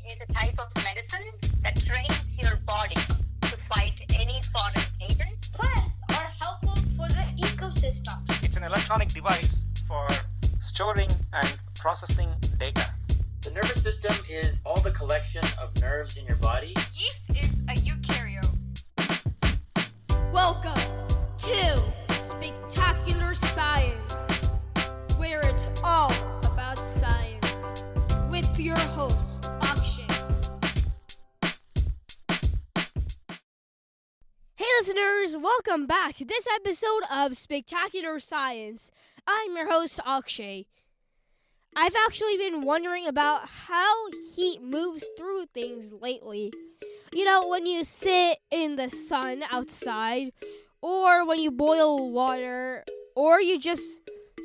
is a type of medicine that trains your body to fight any foreign agents. Plants are helpful for the ecosystem. It's an electronic device for storing and processing data. The nervous system is all the collection of nerves in your body. Yeast is a eukaryote. Welcome to Spectacular Science, where it's all about science, with your host, Akshay. Hey listeners, welcome back to this episode of Spectacular Science. I'm your host, Akshay. I've actually been wondering about how heat moves through things lately. You know, when you sit in the sun outside, or when you boil water, or you just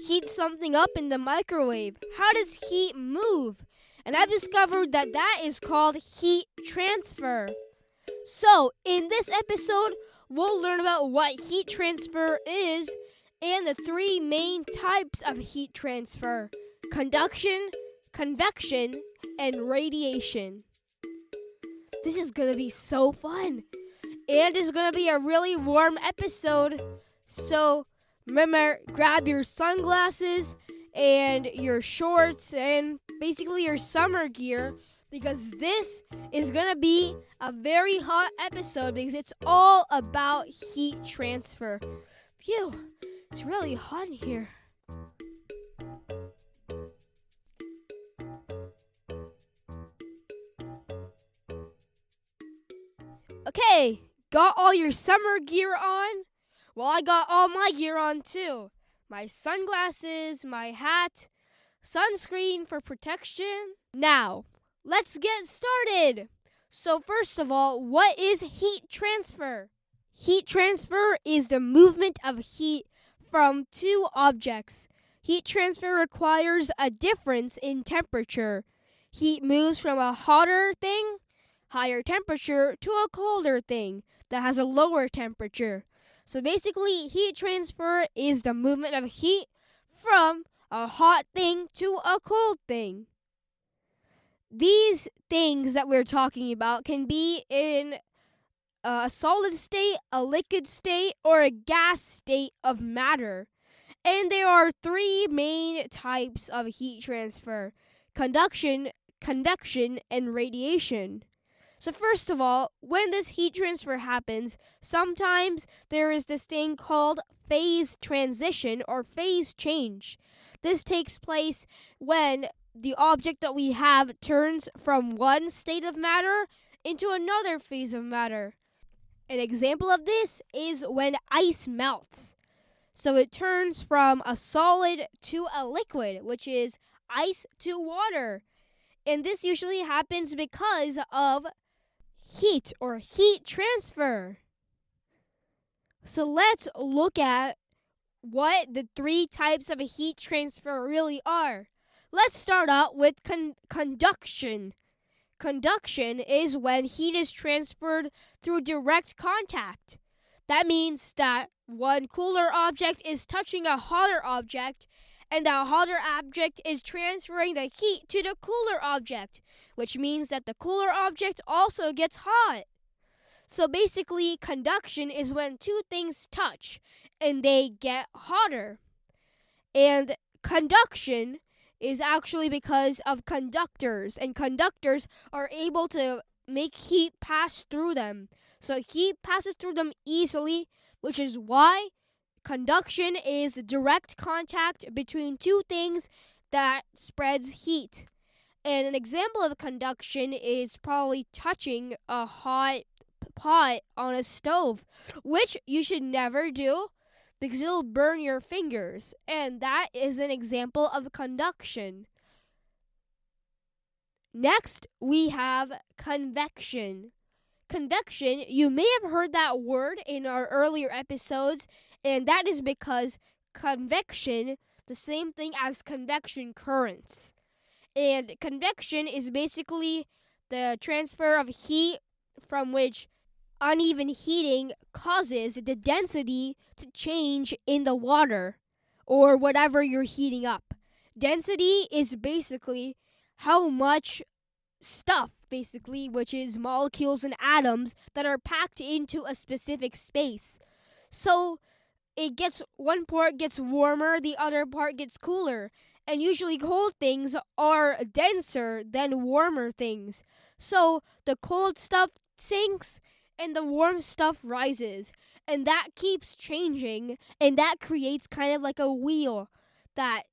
heat something up in the microwave, how does heat move? And I've discovered that is called heat transfer. So, in this episode, we'll learn about what heat transfer is and the three main types of heat transfer: conduction, convection, and radiation. This is going to be so fun. And it's going to be a really warm episode. So remember, grab your sunglasses and your shorts and basically your summer gear, because this is going to be a very hot episode because it's all about heat transfer. Phew, it's really hot in here. Okay, got all your summer gear on? Well, I got all my gear on too. My sunglasses, my hat, sunscreen for protection. Now, let's get started. So first of all, what is heat transfer? Heat transfer is the movement of heat from two objects. Heat transfer requires a difference in temperature. Heat moves from a hotter thing, higher temperature, to a colder thing that has a lower temperature. So basically, heat transfer is the movement of heat from a hot thing to a cold thing. These things that we're talking about can be in a solid state, a liquid state, or a gas state of matter. And there are three main types of heat transfer: conduction, convection, and radiation. So first of all, when this heat transfer happens, sometimes there is this thing called phase transition or phase change. This takes place when the object that we have turns from one state of matter into another phase of matter. An example of this is when ice melts. So it turns from a solid to a liquid, which is ice to water. And this usually happens because of heat or heat transfer. So let's look at what the three types of heat transfer really are. Let's start out with conduction. Conduction is when heat is transferred through direct contact. That means that one cooler object is touching a hotter object, and that hotter object is transferring the heat to the cooler object, which means that the cooler object also gets hot. So basically, conduction is when two things touch and they get hotter. And conduction is actually because of conductors, and conductors are able to make heat pass through them. So heat passes through them easily, which is why conduction is direct contact between two things that spreads heat. And an example of conduction is probably touching a hot pot on a stove, which you should never do because it'll burn your fingers. And that is an example of conduction. Next, we have convection. Convection, you may have heard that word in our earlier episodes, and that is because convection, the same thing as convection currents. And convection is basically the transfer of heat from which uneven heating causes the density to change in the water or whatever you're heating up. Density is basically how much stuff basically, which is molecules and atoms that are packed into a specific space. So one part gets warmer, the other part gets cooler. And usually cold things are denser than warmer things. So the cold stuff sinks and the warm stuff rises. And that keeps changing, and that creates kind of like a wheel, that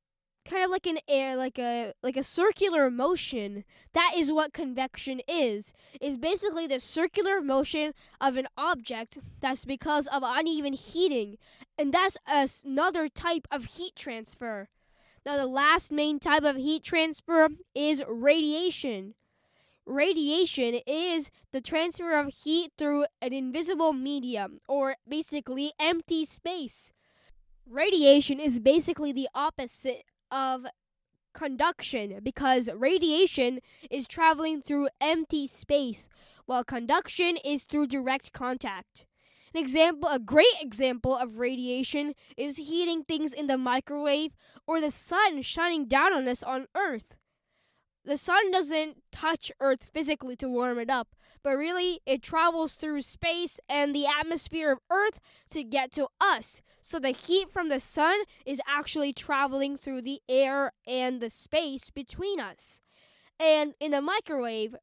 kind of like an air, like a circular motion. That is what convection is basically the circular motion of an object that's because of uneven heating. And that's another type of heat transfer. Now, the last main type of heat transfer is radiation. Radiation is the transfer of heat through an invisible medium, or basically empty space. Radiation is basically the opposite of conduction, because radiation is traveling through empty space, while conduction is through direct contact. A great example of radiation is heating things in the microwave, or the sun shining down on us on Earth. The sun doesn't touch Earth physically to warm it up, but really it travels through space and the atmosphere of Earth to get to us. So the heat from the sun is actually traveling through the air and the space between us. And in the microwave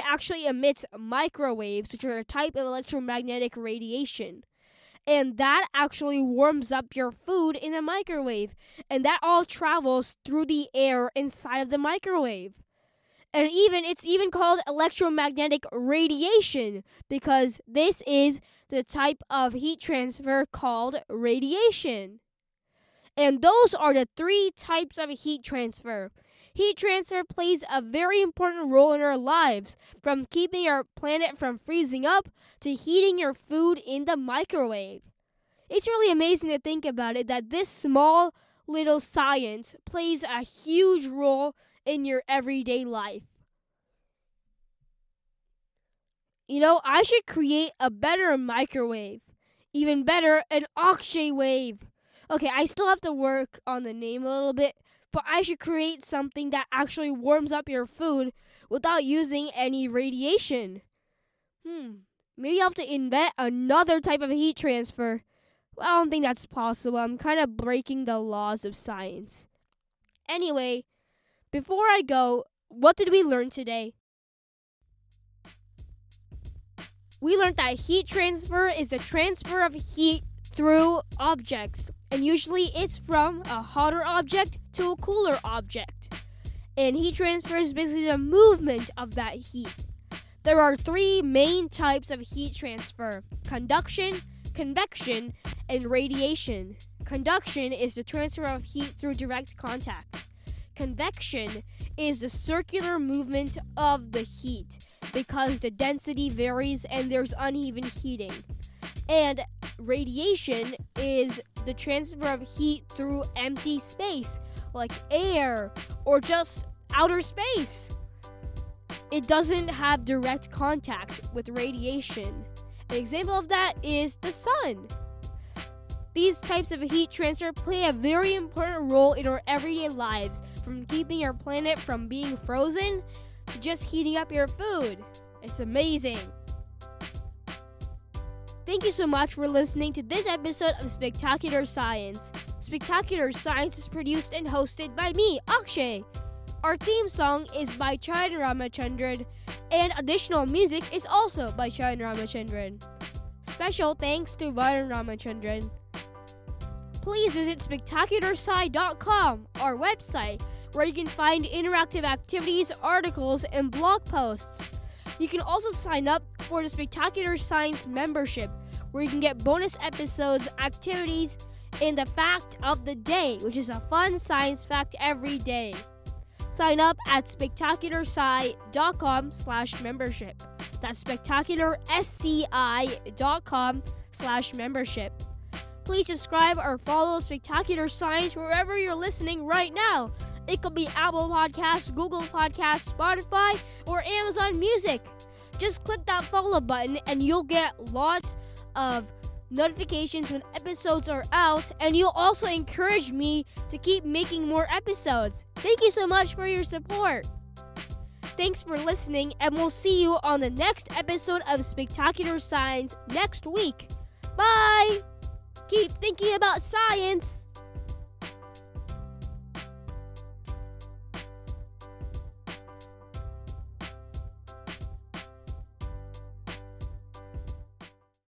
actually emits microwaves, which are a type of electromagnetic radiation. And that actually warms up your food in the microwave. And that all travels through the air inside of the microwave. And it's even called electromagnetic radiation, because this is the type of heat transfer called radiation. And those are the 3 types of heat transfer. Heat transfer plays a very important role in our lives, from keeping our planet from freezing up to heating your food in the microwave. It's really amazing to think about it, that this small little science plays a huge role in your everyday life. I should create a better microwave. Even better, an Akshay wave. Okay, I still have to work on the name a little bit, but I should create something that actually warms up your food without using any radiation. Maybe I'll have to invent another type of heat transfer. Well, I don't think that's possible. I'm kind of breaking the laws of science. Anyway, before I go, what did we learn today? We learned that heat transfer is the transfer of heat through objects, and usually it's from a hotter object to a cooler object. And heat transfer is basically the movement of that heat. There are 3 main types of heat transfer: conduction, convection, and radiation. Conduction is the transfer of heat through direct contact. Convection is the circular movement of the heat, because the density varies and there's uneven heating. And radiation is the transfer of heat through empty space, like air or just outer space. It doesn't have direct contact with radiation. An example of that is the sun. These types of heat transfer play a very important role in our everyday lives, from keeping our planet from being frozen to just heating up your food. It's amazing. Thank you so much for listening to this episode of Spectacular Science. Spectacular Science is produced and hosted by me, Akshay. Our theme song is by Charan Ramachandran, and additional music is also by Charan Ramachandran. Special thanks to Varun Ramachandran. Please visit spectacularsci.com, our website, where you can find interactive activities, articles, and blog posts. You can also sign up for the Spectacular Science membership, where you can get bonus episodes, activities, and the fact of the day, which is a fun science fact every day. Sign up at spectacularsci.com/membership. That's spectacularsci.com/membership. Please subscribe or follow Spectacular Science wherever you're listening right now. It could be Apple Podcasts, Google Podcasts, Spotify, or Amazon Music. Just click that follow button and you'll get lots of notifications when episodes are out, and you'll also encourage me to keep making more episodes. Thank you so much for your support. Thanks for listening, and we'll see you on the next episode of Spectacular Science next week. Bye! Keep thinking about science.